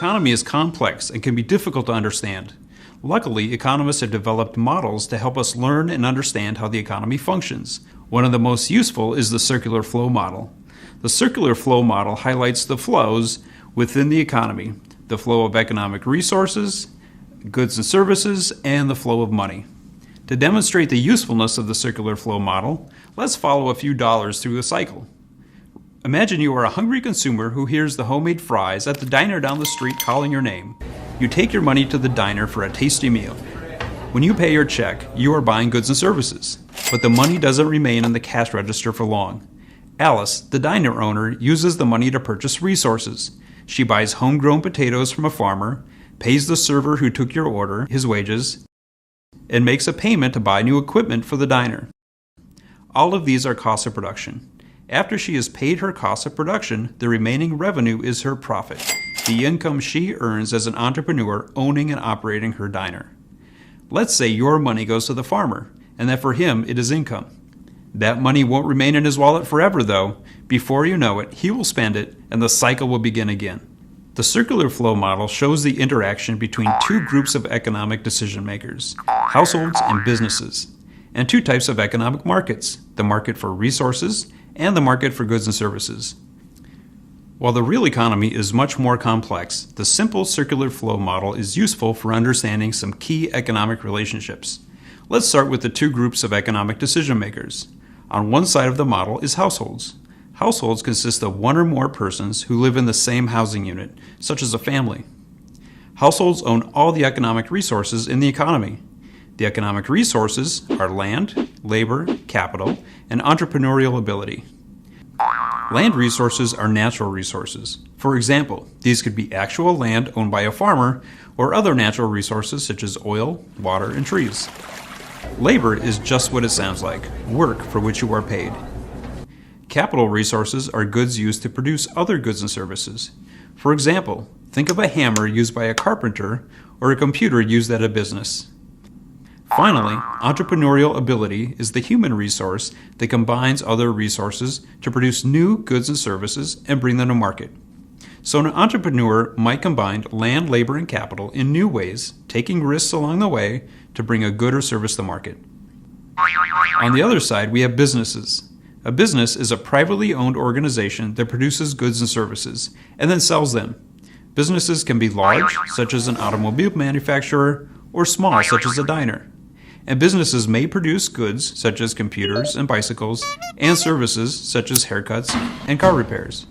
economy is complex and can be difficult to understand. Luckily, economists have developed models to help us learn and understand how the economy functions. One of the most useful is the circular flow model. The circular flow model highlights the flows within the economy, the flow of economic resources, goods and services, and the flow of money. To demonstrate the usefulness of the circular flow model, let's follow a few dollars through a cycle. Imagine you are a hungry consumer who hears the homemade fries at the diner down the street calling your name. You take your money to the diner for a tasty meal. When you pay your check, you are buying goods and services, but the money doesn't remain in the cash register for long. Alice, the diner owner, uses the money to purchase resources. She buys homegrown potatoes from a farmer, pays the server who took your order his wages, and makes a payment to buy new equipment for the diner. All of these are costs of production. After she has paid her costs of production, the remaining revenue is her profit, the income she earns as an entrepreneur owning and operating her diner. Let's say your money goes to the farmer, and that for him it is income. That money won't remain in his wallet forever, though. Before you know it, he will spend it, and the cycle will begin again. The circular flow model shows the interaction between two groups of economic decision makers, households and businesses, and two types of economic markets, the market for resources and the market for goods and services. While the real economy is much more complex, the simple circular flow model is useful for understanding some key economic relationships. Let's start with the two groups of economic decision makers. On one side of the model is households. Households consist of one or more persons who live in the same housing unit, such as a family. Households own all the economic resources in the economy. The economic resources are land, labor, capital, and entrepreneurial ability. Land resources are natural resources. For example, these could be actual land owned by a farmer or other natural resources such as oil, water, and trees. Labor is just what it sounds like, work for which you are paid. Capital resources are goods used to produce other goods and services. For example, think of a hammer used by a carpenter or a computer used at a business. Finally, entrepreneurial ability is the human resource that combines other resources to produce new goods and services and bring them to market. So an entrepreneur might combine land, labor, and capital in new ways, taking risks along the way to bring a good or service to market. On the other side, we have businesses. A business is a privately owned organization that produces goods and services and then sells them. Businesses can be large, such as an automobile manufacturer, or small, such as a diner. And businesses may produce goods, such as computers and bicycles, and services, such as haircuts and car repairs.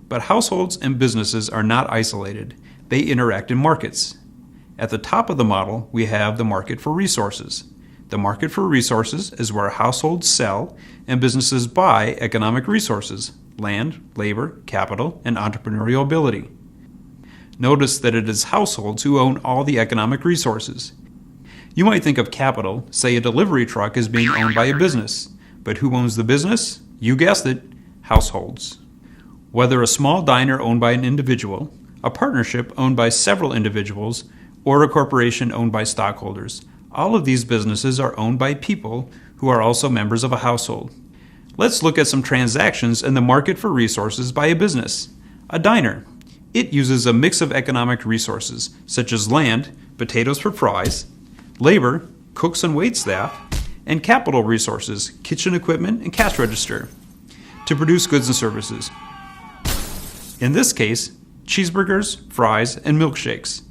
But households and businesses are not isolated. They interact in markets. At the top of the model, we have the market for resources. The market for resources is where households sell and businesses buy economic resources, land, labor, capital, and entrepreneurial ability. Notice that it is households who own all the economic resources. You might think of capital, say a delivery truck, as being owned by a business. But who owns the business? You guessed it, households. Whether a small diner owned by an individual, a partnership owned by several individuals, or a corporation owned by stockholders, all of these businesses are owned by people who are also members of a household. Let's look at some transactions in the market for resources by a business. A diner. It uses a mix of economic resources, such as land, potatoes for fries, labor, cooks and waitstaff, and capital resources, kitchen equipment and cash register, to produce goods and services. In this case, cheeseburgers, fries, and milkshakes.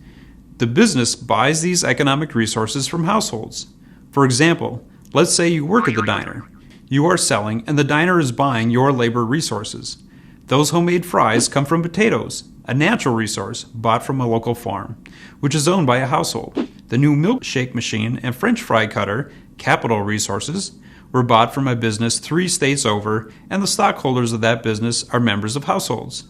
The business buys these economic resources from households. For example, let's say you work at the diner. You are selling, and the diner is buying your labor resources. Those homemade fries come from potatoes, a natural resource bought from a local farm, which is owned by a household. The new milkshake machine and French fry cutter, capital resources, were bought from a business 3 states over, and the stockholders of that business are members of households.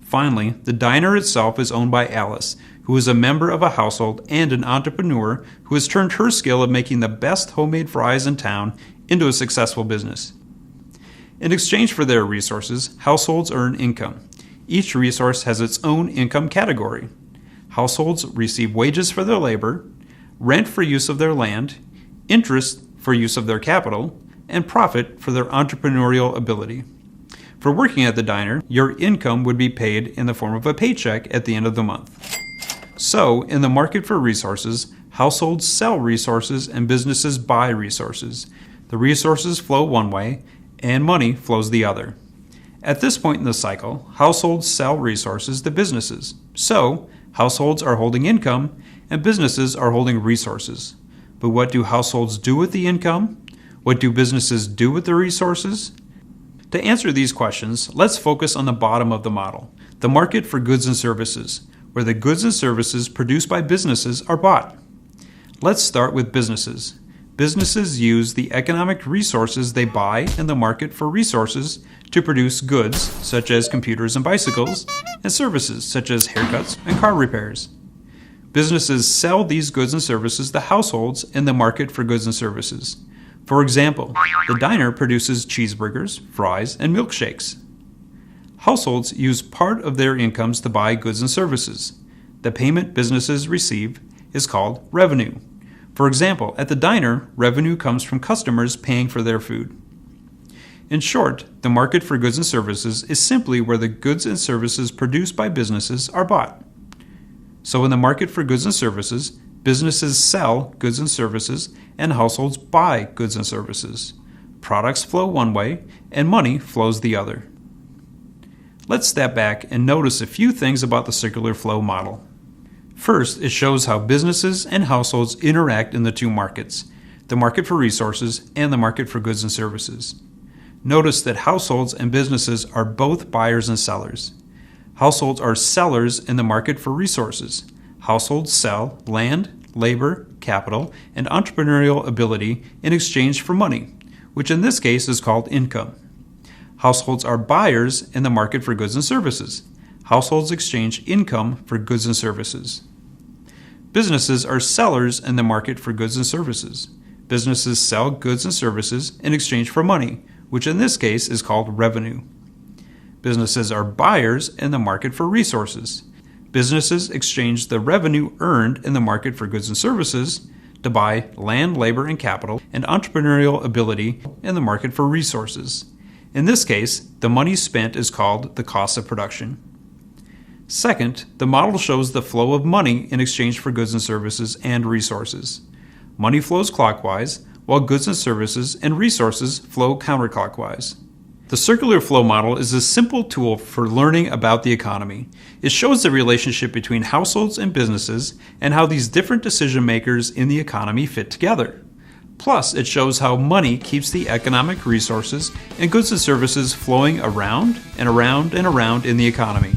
Finally, the diner itself is owned by Alice, who is a member of a household and an entrepreneur who has turned her skill of making the best homemade fries in town into a successful business. In exchange for their resources, households earn income. Each resource has its own income category. Households receive wages for their labor, rent for use of their land, interest for use of their capital, and profit for their entrepreneurial ability. For working at the diner, your income would be paid in the form of a paycheck at the end of the month. So, in the market for resources, households sell resources and businesses buy resources. The resources flow one way, and money flows the other. At this point in the cycle, households sell resources to businesses. So, households are holding income, and businesses are holding resources. But what do households do with the income? What do businesses do with the resources? To answer these questions, let's focus on the bottom of the model, the market for goods and services, where the goods and services produced by businesses are bought. Let's start with businesses. Businesses use the economic resources they buy in the market for resources to produce goods, such as computers and bicycles, and services, such as haircuts and car repairs. Businesses sell these goods and services to households in the market for goods and services. For example, the diner produces cheeseburgers, fries, and milkshakes. Households use part of their incomes to buy goods and services. The payment businesses receive is called revenue. For example, at the diner, revenue comes from customers paying for their food. In short, the market for goods and services is simply where the goods and services produced by businesses are bought. So in the market for goods and services, businesses sell goods and services and households buy goods and services. Products flow one way and money flows the other. Let's step back and notice a few things about the circular flow model. First, it shows how businesses and households interact in the two markets, the market for resources and the market for goods and services. Notice that households and businesses are both buyers and sellers. Households are sellers in the market for resources. Households sell land, labor, capital, and entrepreneurial ability in exchange for money, which in this case is called income. Households are buyers in the market for goods and services. Households exchange income for goods and services. Businesses are sellers in the market for goods and services. Businesses sell goods and services in exchange for money, which in this case is called revenue. Businesses are buyers in the market for resources. Businesses exchange the revenue earned in the market for goods and services to buy land, labor, and capital, and entrepreneurial ability in the market for resources. In this case, the money spent is called the cost of production. Second, the model shows the flow of money in exchange for goods and services and resources. Money flows clockwise, while goods and services and resources flow counterclockwise. The circular flow model is a simple tool for learning about the economy. It shows the relationship between households and businesses and how these different decision makers in the economy fit together. Plus, it shows how money keeps the economic resources and goods and services flowing around and around and around in the economy.